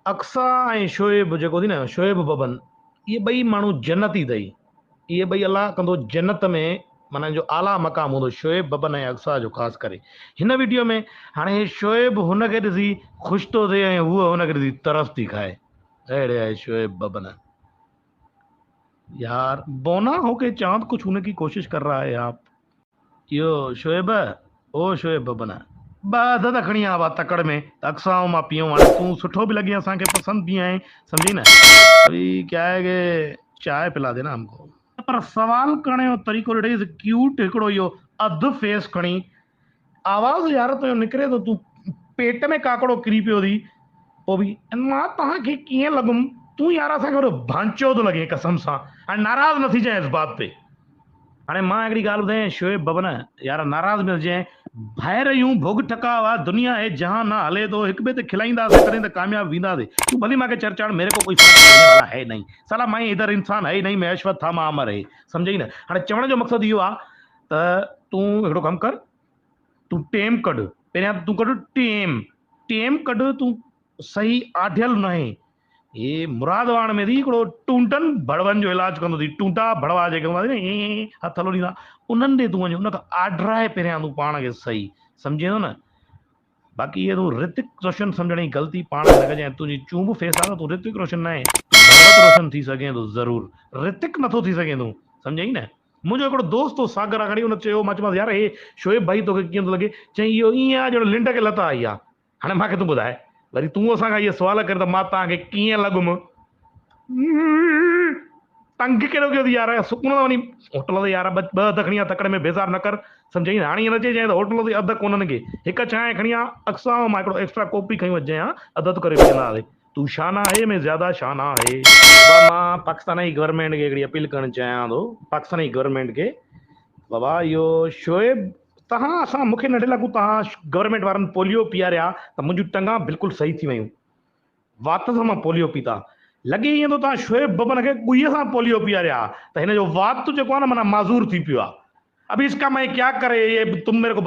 अक्सा ऐं शोएब जेको थी न शोएब बबन, इहे ॿई माण्हू जन्नती अथई। इहे ॿई अलाह कंदो जन्नत में माना जो आला मक़ाम हूंदो शोएब बबन ऐं अक्सा जो ख़ासि करे हिन वीडियो में। हाणे हे शोएब हुनखे ॾिसी ख़ुशि थो थिए ऐं हूअ हुनखे ॾिसी तरस थी खाए। अहिड़े आहे शोएब बबन। यार बोना होके चांद कुछ होने की कोशिश कर रहा है आप। यो शोएब, ओ शोएब बबन, ॿ अध त खणी आवा तकड़ में त अक्सा ऐं मां पियूं। हाणे तूं सुठो बि लॻी, असांखे पसंदि बि आहीं, सम्झी न। अभी क्या है कि चाय पिला देना हमको। पर सवाल करण जो तरीक़ो ॾिठई क्यूट हिकिड़ो इहो अधु फेस खणी आवाज़ यार तुंहिंजो निकिरे थो, तूं पेट में काकड़ो किरी पियो थी पोइ बि मां तव्हांखे कीअं लॻुमि। तूं यार असांखे वॾो भांचो थो लॻे कसम सां। हाणे नाराज़ न थी जाएं इस बात पे। हाणे मां हिकिड़ी ॻाल्हि ॿुधायां शोएब बबन, यार नाराज़ न थिजांइ। ॿाहिरि यूं भोग ठका हुआ, दुनिया है जहां ना हले तो, हिक ॿिए ते खिलाईंदासीं तॾहिं त कामयाब वींदासीं। तूं भली मूंखे चर्चा मेरे को कोई फर्क पड़ने वाला है नहीं, साला मैं इधर इंसान है ही नहीं, मैं अश्वत्थ थामा अमर है, सम्झई न। हाणे चवण जो मक़सदु इहो आहे त तूं हिकिड़ो कमु कर, तूं टेम कढ, पहिरियां तूं कढ टेम, टेम कढ। तूं सही आढियल न आहे। ये मुरादवाण में थी हिकिड़ो टूंटन भड़वनि जो इलाज कंदो थी, टूंटा भड़वा जेके हूंदा थी न हथ हलो ॾींदा, उन्हनि ॾे तूं वञ, उनखां आड्राए पहिरियां तूं पाण खे सही, सम्झे थो न। बाक़ी ये तूं ऋतिक रोशन सम्झण जी ग़लती पाण खे न कजांइ। तुंहिंजी चूंब फेस आहे त तूं ऋतिक रोशन न आहे, भगवत रोशन थी सघे थो ज़रूरु, ऋतिक नथो थी सघे तूं, सम्झई न। मुंहिंजो हिकिड़ो दोस्त हो सागर खणी, हुन चयो, मां चयोमांसि यार हे शोएब भाई तोखे कीअं थो लॻे? चई इहो ईअं आहे ॼणो लिंड खे लत आई आहे। हाणे मूंखे तूं ॿुधाए, वरी तूं असांखां इहे सुवाल कर त मां तव्हांखे कीअं लॻुमि। तंग कहिड़ो कयो अथई यार, सुकून सां वञी होटल ते यार ॿ अध खणी आ तकड़े में बेज़ार न कर, सम्झई न। हाणे ईअं न चइजांइ त होटल ते अधु कोन्हनि के, हिकु चांहि खणी आ अक्सा, मां हिकिड़ो एक्स्ट्रा कॉपी खयूं अचजांइ, हा अधु अधु करे पीअंदासीं। तू शाना है में ज़्यादा शाना है। बाबा मां पाकिस्तानी गवर्नमेंट खे हिकिड़ी अपील करणु चाहियां थो, पाकिस्तानी गवर्नमेंट खे, बाबा इहो शोएब तव्हां असां मूंखे न लॻो तव्हां गवर्नमेंट वारनि पोलियो पीआरिया त मुंहिंजूं टंगां बिल्कुलु सही थी वियूं, वात सां मां पोलियो पीता। लॻे ईअं थो तव्हां शोएब बबन खे ॻुईअ सां पोलियो पीआरिया त हिन जो वात जेको आहे न माना माज़ूर थी पियो आहे। अब इसका मैं क्या करे, ये तुम मेरे को